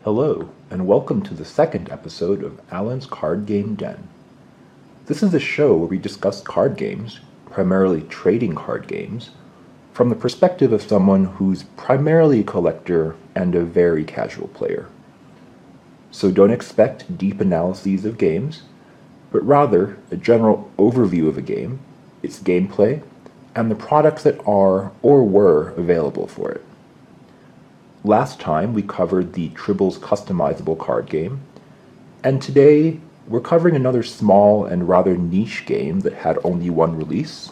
Hello, and welcome to the second episode of Alan's Card Game Den. This is a show where we discuss card games, primarily trading card games, from the perspective of someone who's primarily a collector and a very casual player. So don't expect deep analyses of games, but rather a general overview of a game, its gameplay, and the products that are or were available for it. Last time we covered the Tribbles customizable card game, and today we're covering another small and rather niche game that had only one release.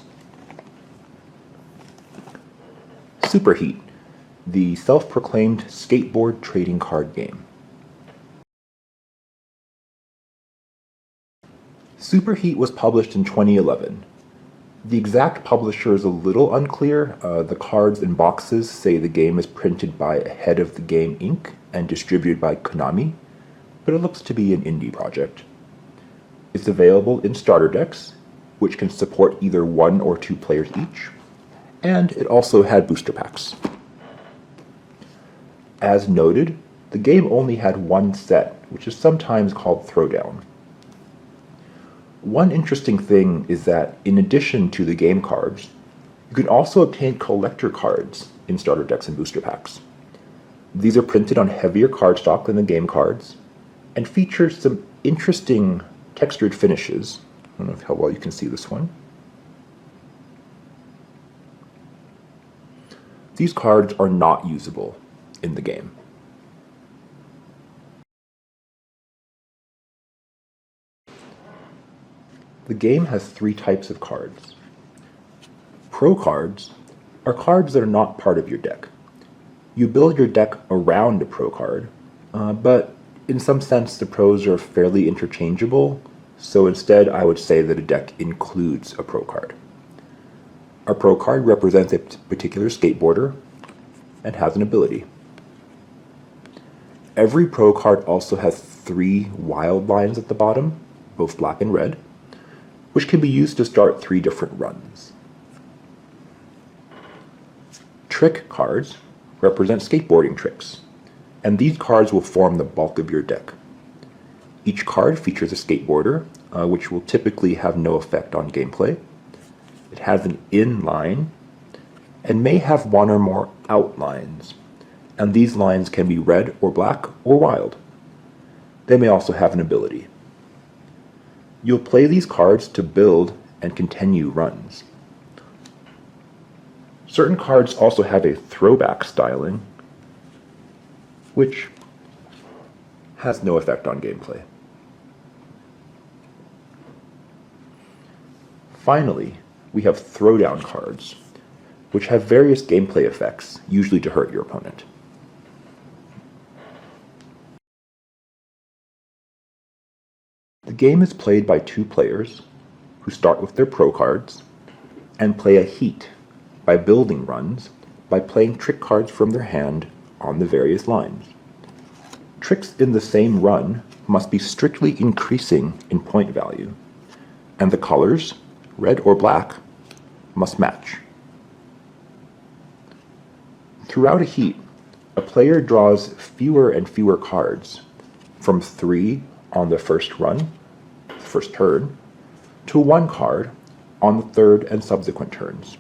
Superheat, the self-proclaimed skateboard trading card game. Superheat was published in 2011. The exact publisher is a little unclear. The cards and boxes say the game is printed by Ahead of the Game Inc. and distributed by Konami, but it looks to be an indie project. It's available in starter decks, which can support either 1 or 2 players each, and it also had booster packs. As noted, the game only had one set, which is sometimes called Throwdown. One interesting thing is that, in addition to the game cards, you can also obtain collector cards in starter decks and booster packs. These are printed on heavier cardstock than the game cards, and feature some interesting textured finishes. I don't know how well you can see this one. These cards are not usable in the game. The game has 3 types of cards. Pro cards are cards that are not part of your deck. You build your deck around a pro card, but in some sense the pros are fairly interchangeable, so instead I would say that a deck includes a pro card. A pro card represents a particular skateboarder and has an ability. Every pro card also has 3 wild lines at the bottom, both black and red, which can be used to start 3 different runs. Trick cards represent skateboarding tricks, and these cards will form the bulk of your deck. Each card features a skateboarder, which will typically have no effect on gameplay. It has an in line, and may have 1 or more out lines, and these lines can be red or black or wild. They may also have an ability. You'll play these cards to build and continue runs. Certain cards also have a throwback styling, which has no effect on gameplay. Finally, we have throwdown cards, which have various gameplay effects, usually to hurt your opponent. The game is played by 2 players who start with their pro cards and play a heat by building runs by playing trick cards from their hand on the various lines. Tricks in the same run must be strictly increasing in point value, and the colors, red or black, must match. Throughout a heat, a player draws fewer and fewer cards, from 3 on the first run, first turn, to 1 card on the 3rd and subsequent turns.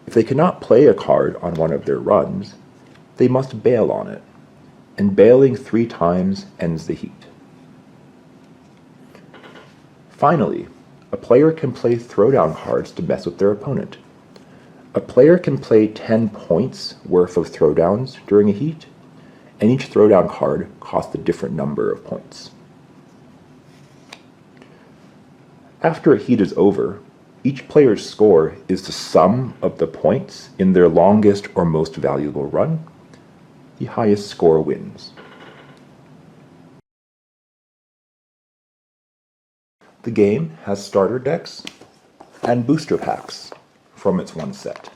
If they cannot play a card on one of their runs, they must bail on it, and bailing 3 times ends the heat. Finally, a player can play throwdown cards to mess with their opponent. A player can play 10 points worth of throwdowns during a heat, and each throwdown card costs a different number of points. After a heat is over, each player's score is the sum of the points in their longest or most valuable run. The highest score wins. The game has starter decks and booster packs from its one set.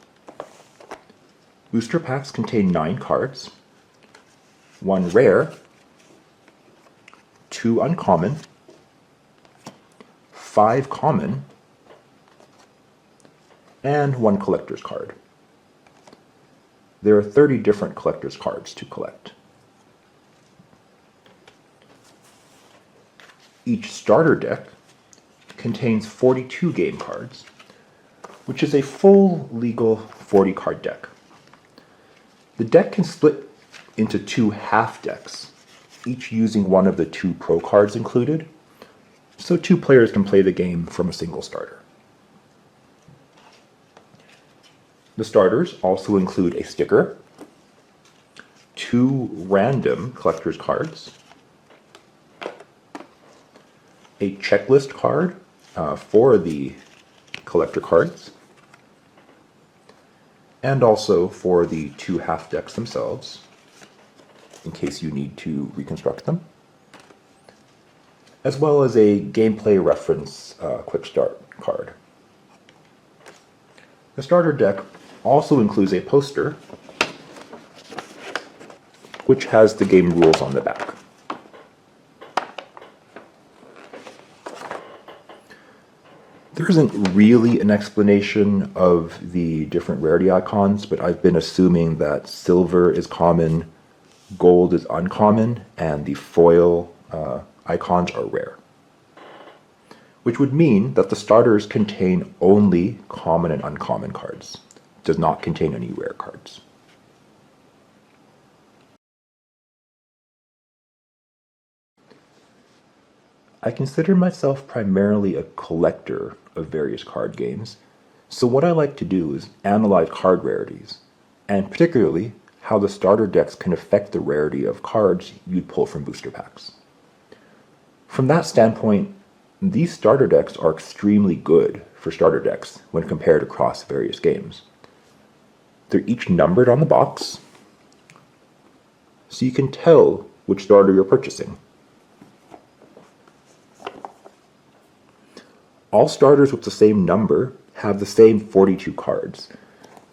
Booster packs contain 9 cards, 1 rare, 2 uncommon, 5 common, and 1 collector's card. There are 30 different collector's cards to collect. Each starter deck contains 42 game cards, which is a full legal 40-card deck. The deck can split into two half decks, each using one of the two pro cards included, so two players can play the game from a single starter. The starters also include a sticker, two random collector's cards, a checklist card for the collector cards, and also for the two half decks themselves, in case you need to reconstruct them, as well as a gameplay reference quick start card. The starter deck also includes a poster which has the game rules on the back. There isn't really an explanation of the different rarity icons, but I've been assuming that silver is common, gold is uncommon, and the foil icons are rare. Which would mean that the starters contain only common and uncommon cards. It does not contain any rare cards. I consider myself primarily a collector of various card games, so what I like to do is analyze card rarities, and particularly how the starter decks can affect the rarity of cards you'd pull from booster packs. From that standpoint, these starter decks are extremely good for starter decks when compared across various games. They're each numbered on the box, so you can tell which starter you're purchasing. All starters with the same number have the same 42 cards,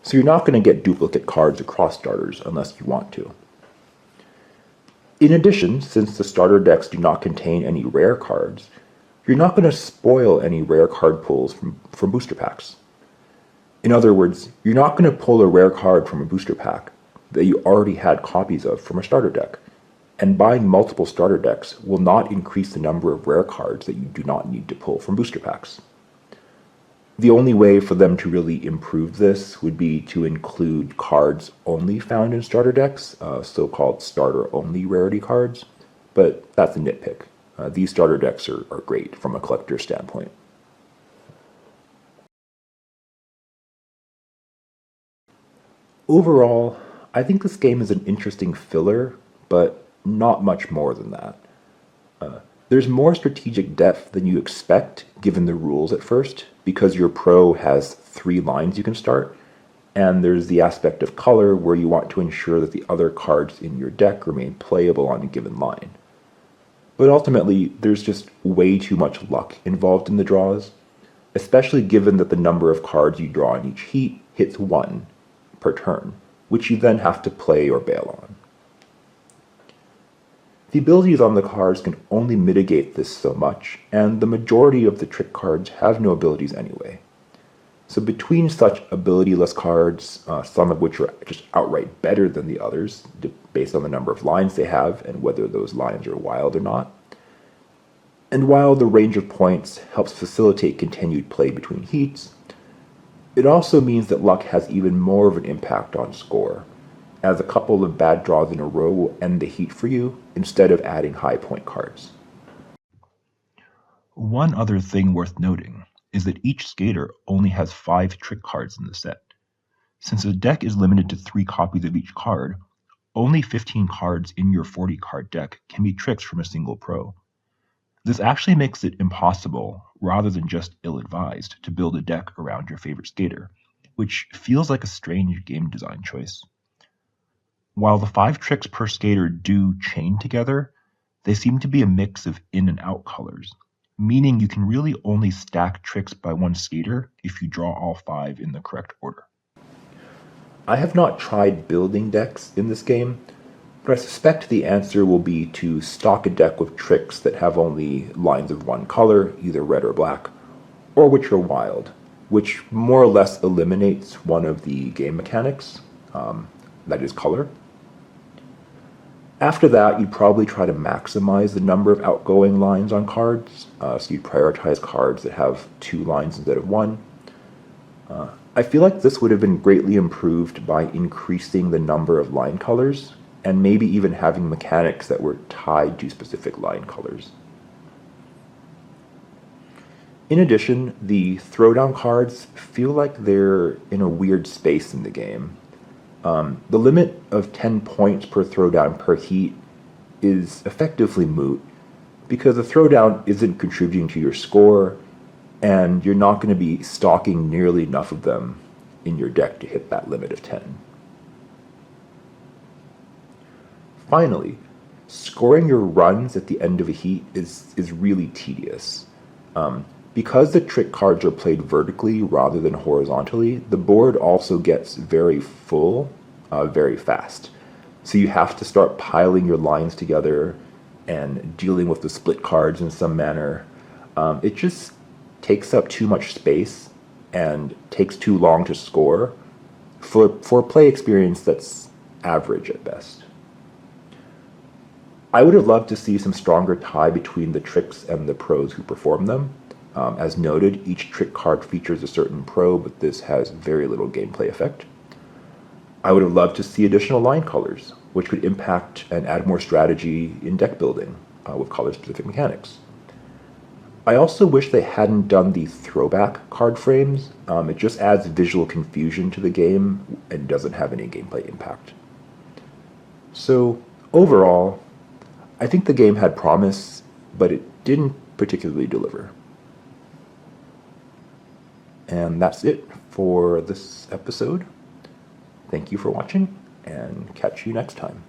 so you're not going to get duplicate cards across starters unless you want to. In addition, since the starter decks do not contain any rare cards, you're not going to spoil any rare card pulls from booster packs. In other words, you're not going to pull a rare card from a booster pack that you already had copies of from a starter deck, and buying multiple starter decks will not increase the number of rare cards that you do not need to pull from booster packs. The only way for them to really improve this would be to include cards only found in starter decks, so-called starter-only rarity cards, but that's a nitpick. These starter decks are great from a collector's standpoint. Overall, I think this game is an interesting filler, but not much more than that. There's more strategic depth than you expect given the rules at first, because your pro has 3 lines you can start, and there's the aspect of color where you want to ensure that the other cards in your deck remain playable on a given line. But ultimately, there's just way too much luck involved in the draws, especially given that the number of cards you draw in each heat hits 1 per turn, which you then have to play or bail on. The abilities on the cards can only mitigate this so much, and the majority of the trick cards have no abilities anyway. So between such abilityless cards, some of which are just outright better than the others, based on the number of lines they have and whether those lines are wild or not, and while the range of points helps facilitate continued play between heats, it also means that luck has even more of an impact on score, as a couple of bad draws in a row will end the heat for you instead of adding high point cards. One other thing worth noting is that each skater only has 5 trick cards in the set. Since the deck is limited to 3 copies of each card, only 15 cards in your 40-card deck can be tricks from a single pro. This actually makes it impossible, rather than just ill-advised, to build a deck around your favorite skater, which feels like a strange game design choice. While the 5 tricks per skater do chain together, they seem to be a mix of in and out colors, meaning you can really only stack tricks by one skater if you draw all 5 in the correct order. I have not tried building decks in this game, but I suspect the answer will be to stock a deck with tricks that have only lines of one color, either red or black, or which are wild, which more or less eliminates one of the game mechanics, that is color. After that, you'd probably try to maximize the number of outgoing lines on cards, so you'd prioritize cards that have 2 lines instead of 1. I feel like this would have been greatly improved by increasing the number of line colors, and maybe even having mechanics that were tied to specific line colors. In addition, the throwdown cards feel like they're in a weird space in the game. The limit of 10 points per throwdown per heat is effectively moot, because the throwdown isn't contributing to your score, and you're not going to be stocking nearly enough of them in your deck to hit that limit of 10. Finally, scoring your runs at the end of a heat is really tedious. Because the trick cards are played vertically rather than horizontally, the board also gets very full very fast. So you have to start piling your lines together and dealing with the split cards in some manner. It just takes up too much space and takes too long to score for a play experience that's average at best. I would have loved to see some stronger tie between the tricks and the pros who perform them. As noted, each trick card features a certain pro, but this has very little gameplay effect. I would have loved to see additional line colors, which could impact and add more strategy in deck building with color-specific mechanics. I also wish they hadn't done the throwback card frames. It just adds visual confusion to the game and doesn't have any gameplay impact. So overall, I think the game had promise, but it didn't particularly deliver. And that's it for this episode. Thank you for watching, and catch you next time.